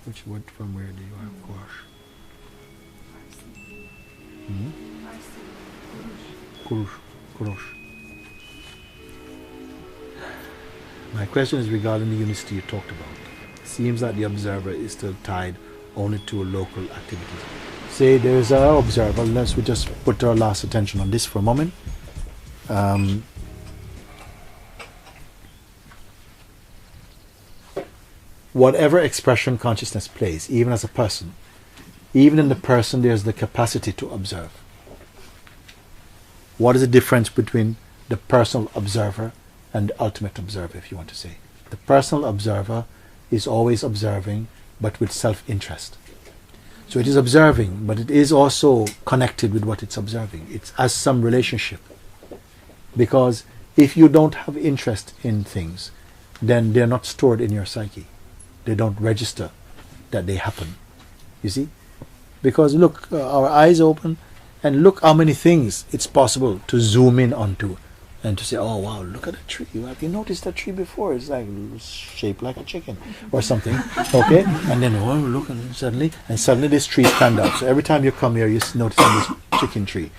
Which word from where do you have gouache? Kurush. Kurosh. My question is regarding the unicity you talked about. Seems that the observer is still tied only to a local activity. Say there's an observer, let's we just put our last attention on this for a moment. Whatever expression consciousness plays, even as a person, even in the person there's the capacity to observe. What is the difference between the personal observer and the ultimate observer, if you want to say? The personal observer is always observing, but with self-interest. So it is observing, but it is also connected with what it's observing. It's as some relationship. Because if you don't have interest in things, then they're not stored in your psyche. They don't register that they happen. You see? Because look, our eyes open, and look how many things it's possible to zoom in onto and to say, oh wow, look at that tree. Have you noticed that tree before? It's like shaped like a chicken or something. Okay? And then oh look, and suddenly this tree stands out. So every time you come here, you notice this chicken tree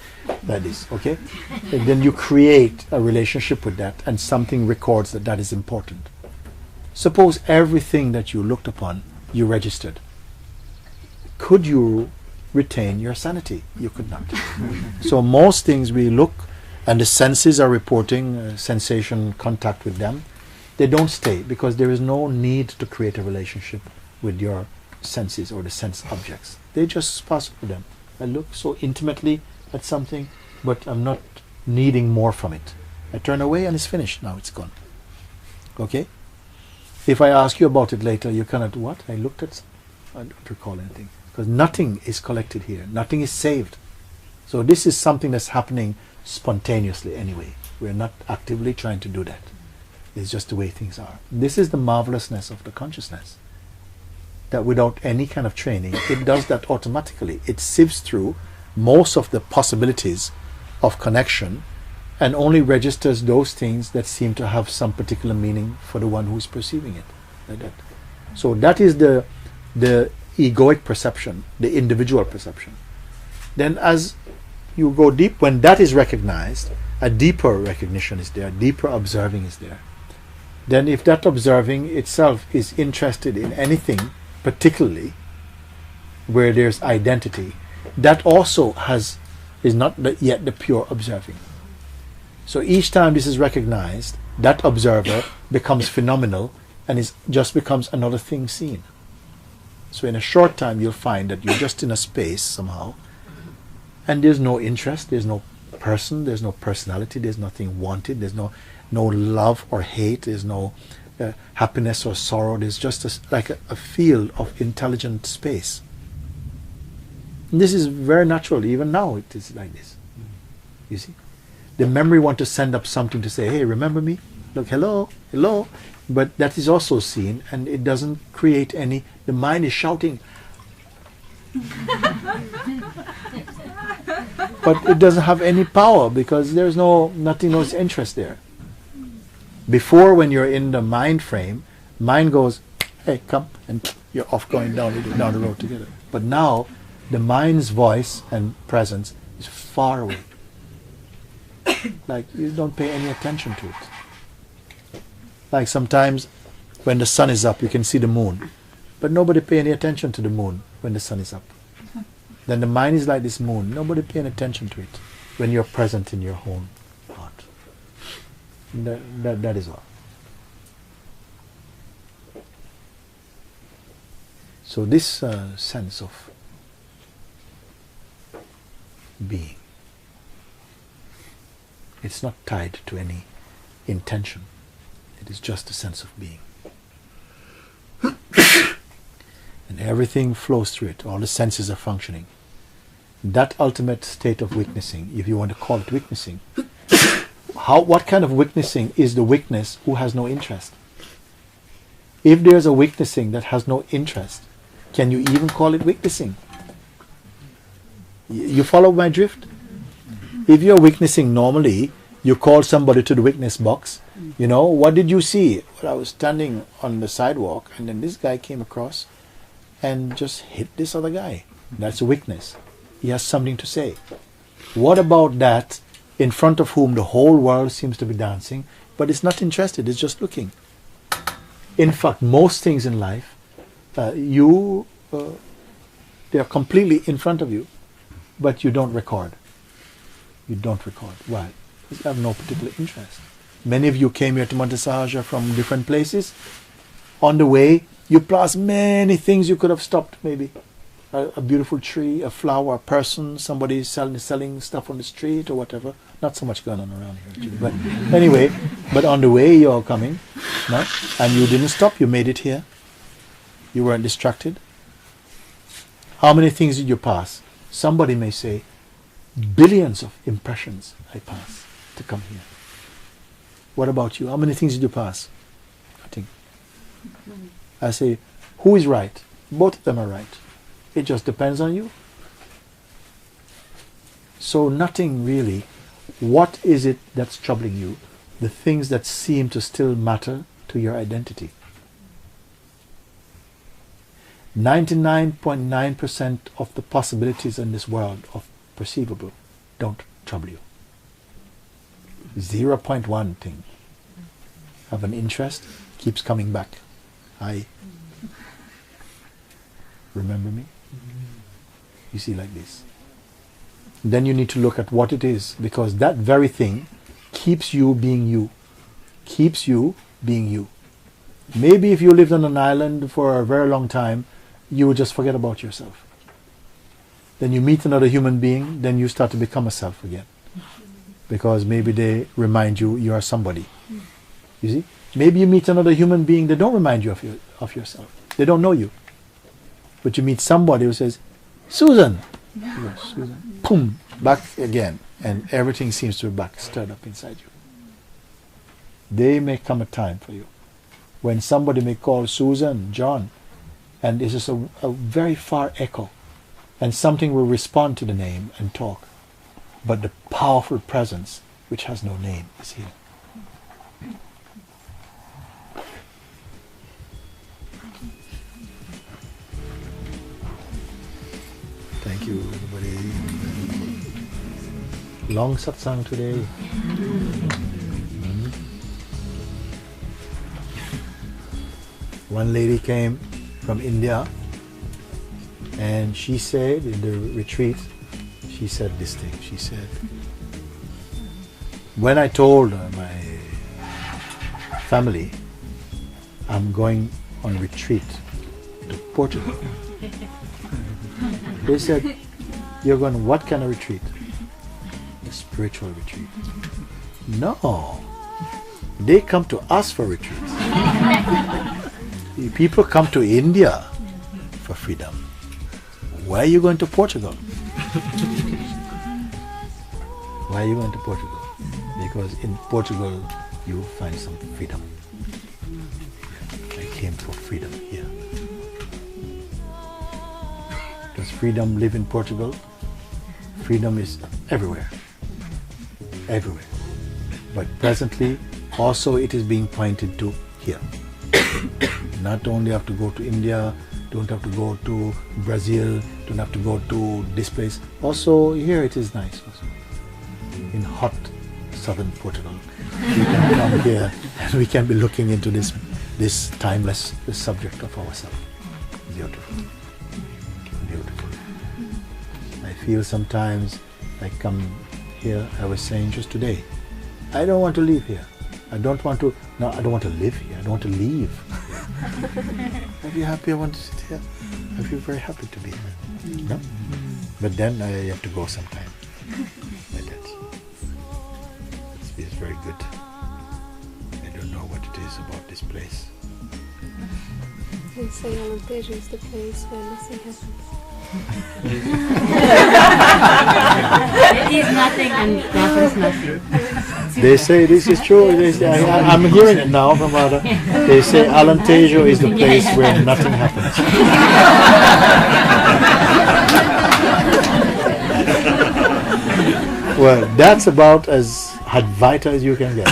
like this. Okay? And then you create a relationship with that, and something records that that is important. Suppose everything that you looked upon, you registered. Could you retain your sanity? You could not. So most things we look, and the senses are reporting sensation contact with them, they don't stay because there is no need to create a relationship with your senses or the sense objects. They just pass over them. I look so intimately at something, but I'm not needing more from it. I turn away and it's finished. Now it's gone. Okay? If I ask you about it later, you cannot, what? I looked at something. I don't recall anything. Because nothing is collected here. Nothing is saved. So this is something that's happening spontaneously anyway. We're not actively trying to do that. It's just the way things are. This is the marvelousness of the consciousness. That without any kind of training, it does that automatically. It sifts through most of the possibilities of connection and only registers those things that seem to have some particular meaning for the one who's perceiving it. Like that. So that is the egoic perception, the individual perception. Then as you go deep, when that is recognized, a deeper recognition is there, deeper observing is there. Then if that observing itself is interested in anything particularly where there's identity, that also is not yet the pure observing. So each time this is recognized, that observer becomes phenomenal and just becomes another thing seen. So in a short time you'll find that you're just in a space somehow, and there's no interest, there's no person, there's no personality, there's nothing wanted, there's no love or hate, there's no happiness or sorrow, there's just like a field of intelligent space. And this is very natural, even now it is like this. You see? The memory wants to send up something to say, hey, remember me? Look, hello, hello. But that is also seen, and it doesn't create any, the mind is shouting. But it doesn't have any power because there's nothing, no interest there. Before, when you're in the mind frame, mind goes, hey, come, and you're off going down the road together. But now, the mind's voice and presence is far away. Like you don't pay any attention to it. Like sometimes when the sun is up, you can see the moon, but nobody pay any attention to the moon when the sun is up. Then the mind is like this moon. Nobody paying attention to it when you're present in your own heart. That is all. So this sense of being, it's not tied to any intention. It is just a sense of being. And everything flows through it. All the senses are functioning. That ultimate state of witnessing, if you want to call it witnessing, what kind of witnessing is the witness who has no interest? If there's a witnessing that has no interest, can you even call it witnessing? You follow my drift? If you're witnessing normally, you call somebody to the witness box. You know, what did you see? Well, I was standing on the sidewalk and then this guy came across and just hit this other guy. That's a weakness. He has something to say. What about that in front of whom the whole world seems to be dancing, but it's not interested, it's just looking? In fact, most things in life, they are completely in front of you, but you don't record. You don't record. Why? Because you have no particular interest. Many of you came here to Montesaja from different places. On the way, you passed many things you could have stopped, maybe. A beautiful tree, a flower, a person, somebody selling stuff on the street or whatever. Not so much going on around here, actually. But anyway, but on the way you're coming, no? And you didn't stop, you made it here. You weren't distracted. How many things did you pass? Somebody may say, billions of impressions I passed to come here. What about you? How many things did you pass? I think. I say, who is right? Both of them are right. It just depends on you. So nothing really. What is it that's troubling you? The things that seem to still matter to your identity. 99.9% of the possibilities in this world of perceivable don't trouble you. 0.1 thing have an interest, keeps coming back. Hi. Remember me? You see, like this. Then you need to look at what it is, because that very thing keeps you being you. Keeps you being you. Maybe if you lived on an island for a very long time, you would just forget about yourself. Then you meet another human being, then you start to become a self again. Because maybe they remind you you are somebody. You see? Maybe you meet another human being, they don't remind you of yourself. They don't know you. But you meet somebody who says, Susan! Yes, Susan. Boom! Back again. And everything seems to be back, stirred up inside you. There may come a time for you when somebody may call Susan, John, and it's just a very far echo. And something will respond to the name and talk. But the powerful presence, which has no name, is here. Thank you, everybody. Long satsang today. One lady came from India, and she said in the retreat, she said this thing. She said, when I told my family I'm going on retreat to Portugal, they said, you're going, what kind of retreat? A spiritual retreat. No. They come to us for retreats. People come to India for freedom. Why are you going to Portugal? Why are you going to Portugal? Because in Portugal you find some freedom. I came for freedom here. Does freedom live in Portugal? Freedom is everywhere. Everywhere. But presently, also it is being pointed to here. Not only have to go to India, don't have to go to Brazil, don't have to go to this place. Also here it is nice also. In hot southern Portugal. We can come here and we can be looking into this timeless subject of ourselves. Beautiful. Beautiful. I feel sometimes I come here, I was saying just today, I don't want to leave here. I don't want to live here. I don't want to leave. Are you happy I want to sit here? I feel very happy to be here. No? But then I have to go sometime. Like that. It's very good. I don't know what it is about this place. They say Onde is the place where nothing happens. It is nothing and happens nothing. They say this is true. I'm hearing it now from other. They say Alentejo is the place where nothing happens. Well, that's about as Advaita as you can get.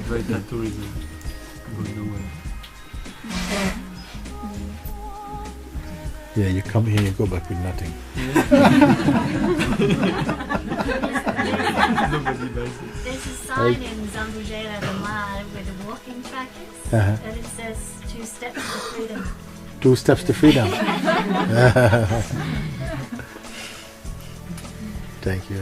Great that tourism goes nowhere. Yeah, you come here, you go back with nothing. Nobody buys it. There's a sign in Zambujela, the mall, where the walking track is, and it says 2 steps to freedom. 2 steps to freedom. Thank you.